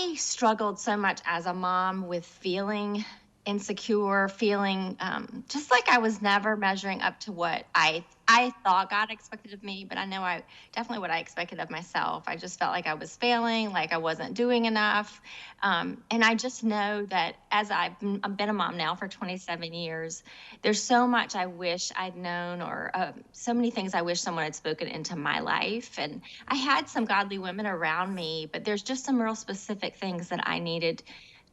I struggled so much as a mom with feeling insecure, feeling just like I was never measuring up to what I thought God expected of me, but I know I definitely what I expected of myself. I just felt like I was failing, like I wasn't doing enough. And I just know that as I've been a mom now for 27 years, there's so much I wish I'd known, or so many things I wish someone had spoken into my life. And I had some godly women around me, but there's just some real specific things that I needed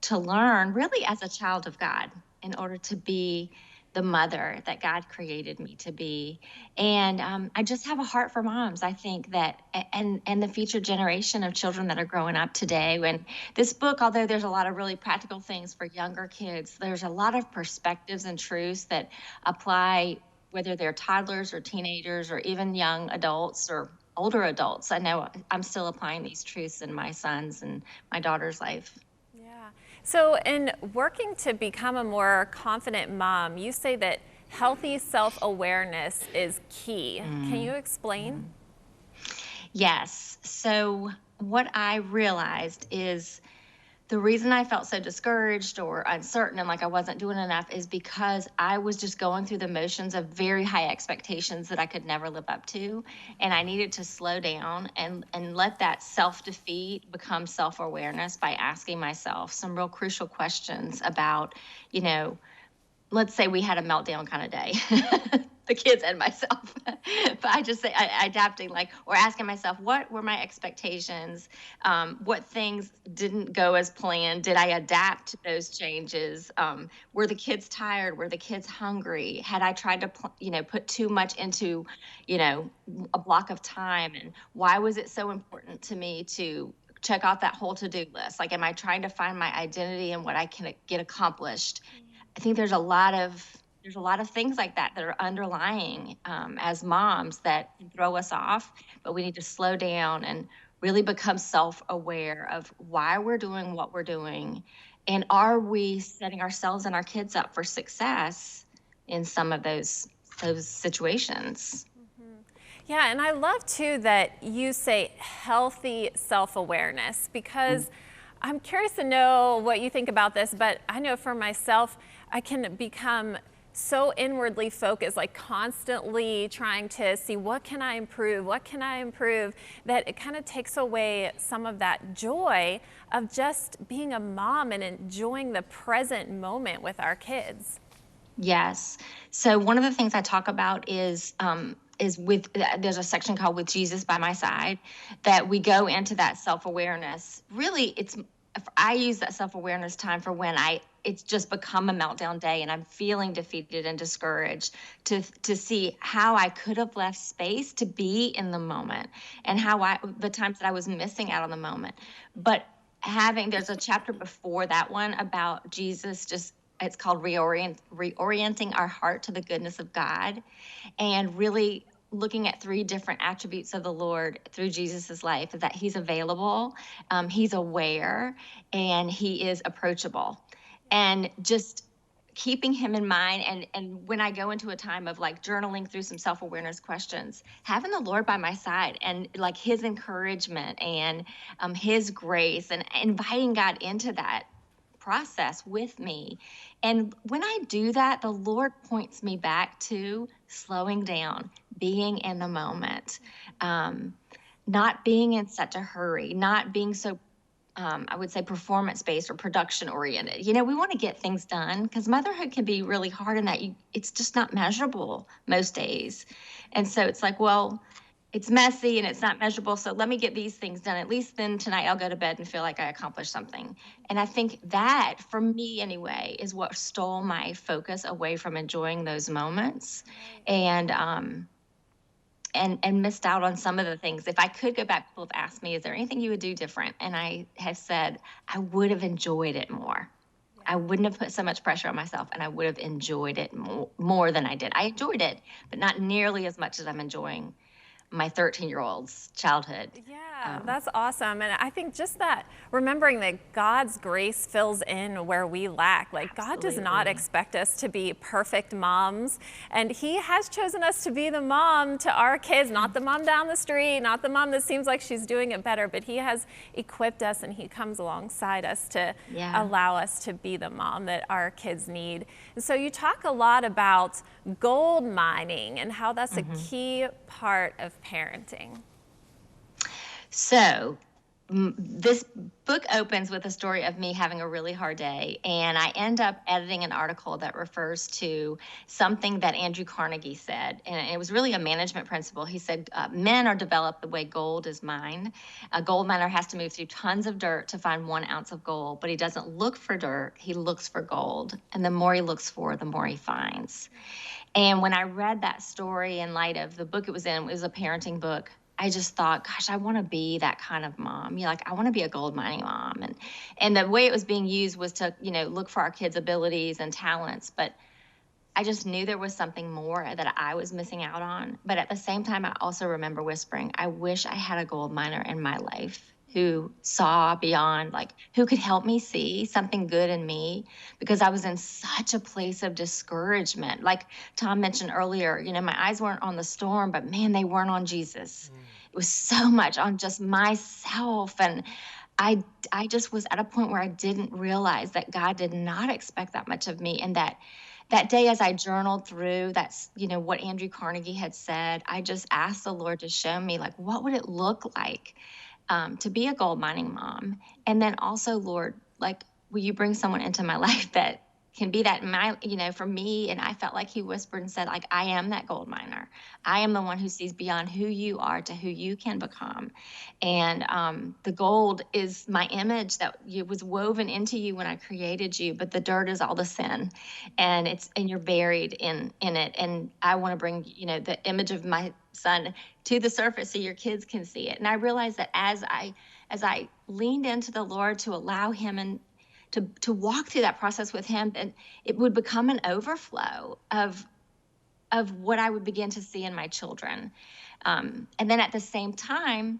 to learn really as a child of God in order to be the mother that God created me to be. And I just have a heart for moms. I think that, and the future generation of children that are growing up today. When this book, although there's a lot of really practical things for younger kids, there's a lot of perspectives and truths that apply whether they're toddlers or teenagers or even young adults or older adults. I know I'm still applying these truths in my son's and my daughter's life. Yeah. So in working to become a more confident mom, you say that healthy self-awareness is key. Can you explain? Yes. So what I realized is the reason I felt so discouraged or uncertain and like I wasn't doing enough is because I was just going through the motions of very high expectations that I could never live up to. And I needed to slow down and let that self-defeat become self-awareness by asking myself some real crucial questions about, you know, let's say we had a meltdown kind of day, the kids and myself. But I just say adapting, like, or asking myself, what were my expectations? What things didn't go as planned? Did I adapt to those changes? Were the kids tired? Were the kids hungry? Had I tried to, put too much into, a block of time? And why was it so important to me to check off that whole to-do list? Like, am I trying to find my identity and what I can get accomplished? I think there's a lot of things like that that are underlying as moms that can throw us off, but we need to slow down and really become self-aware of why we're doing what we're doing, and are we setting ourselves and our kids up for success in some of those situations. Yeah, and I love too that you say healthy self-awareness, because I'm curious to know what you think about this, but I know for myself, I can become so inwardly focused, like constantly trying to see what can I improve, that it kind of takes away some of that joy of just being a mom and enjoying the present moment with our kids. Yes. So one of the things I talk about is there's a section called "With Jesus by My Side," that we go into that self-awareness. Really, I use that self-awareness time for when it's just become a meltdown day and I'm feeling defeated and discouraged, to see how I could have left space to be in the moment, and the times that I was missing out on the moment. But there's a chapter before that one about Jesus, it's called Reorienting Our Heart to the Goodness of God, and really looking at 3 different attributes of the Lord through Jesus's life: that he's available, he's aware, and he is approachable. And just keeping him in mind, and when I go into a time of like journaling through some self-awareness questions, having the Lord by my side and like his encouragement and his grace, and inviting God into that process with me. And when I do that, the Lord points me back to slowing down, being in the moment, not being in such a hurry, not being so, I would say, performance-based or production-oriented. We want to get things done because motherhood can be really hard in that it's just not measurable most days. And so it's like, well, it's messy and it's not measurable, so let me get these things done. At least then tonight I'll go to bed and feel like I accomplished something. And I think that, for me anyway, is what stole my focus away from enjoying those moments, and missed out on some of the things. If I could go back, people have asked me, is there anything you would do different? And I have said, I would have enjoyed it more. I wouldn't have put so much pressure on myself, and I would have enjoyed it more than I did. I enjoyed it, but not nearly as much as I'm enjoying my 13-year-old's childhood. Yeah, Yeah, that's awesome. And I think just that remembering that God's grace fills in where we lack. Like, God does not Absolutely. expect us to be perfect moms. And He has chosen us to be the mom to our kids, not the mom down the street, not the mom that seems like she's doing it better, but He has equipped us and He comes alongside us to Yeah. allow us to be the mom that our kids need. And so you talk a lot about gold mining and how that's a key part of parenting. So, this book opens with a story of me having a really hard day, and I end up editing an article that refers to something that Andrew Carnegie said, and it was really a management principle. He said, men are developed the way gold is mined. A gold miner has to move through tons of dirt to find 1 ounce of gold, but he doesn't look for dirt, he looks for gold. And the more he looks for, the more he finds. And when I read that story in light of the book it was in, it was a parenting book. I just thought, gosh, I want to be that kind of mom. Like, I want to be a gold mining mom. And the way it was being used was to, look for our kids' abilities and talents. But I just knew there was something more that I was missing out on. But at the same time, I also remember whispering, I wish I had a gold miner in my life who saw beyond, like, who could help me see something good in me, because I was in such a place of discouragement. Like Tom mentioned earlier, my eyes weren't on the storm, but man, they weren't on Jesus. It was so much on just myself. And I just was at a point where I didn't realize that God did not expect that much of me. And that day, as I journaled through, that's, what Andrew Carnegie had said, I just asked the Lord to show me, like, what would it look like to be a gold mining mom? And then also, Lord, like, will you bring someone into my life that can be that for me? And I felt like He whispered and said, like, I am that gold miner. I am the one who sees beyond who you are to who you can become. And the gold is my image that was woven into you when I created you, but the dirt is all the sin, and you're buried in it. And I want to bring the image of my son to the surface so your kids can see it. And I realized that as I leaned into the Lord to allow Him and to walk through that process with Him, and it would become an overflow of what I would begin to see in my children. And then at the same time,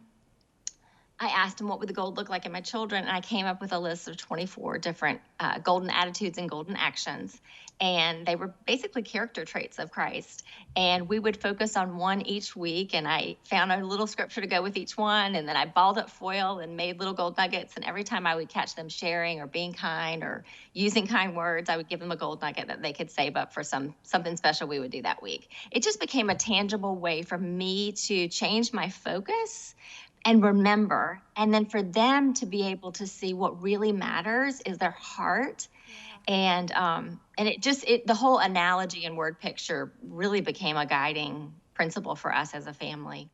I asked Him what would the gold look like in my children, and I came up with a list of 24 different golden attitudes and golden actions. And they were basically character traits of Christ. And we would focus on one each week, and I found a little scripture to go with each one. And then I balled up foil and made little gold nuggets. And every time I would catch them sharing or being kind or using kind words, I would give them a gold nugget that they could save up for something special we would do that week. It just became a tangible way for me to change my focus and remember, and then for them to be able to see what really matters is their heart. And the whole analogy and word picture really became a guiding principle for us as a family.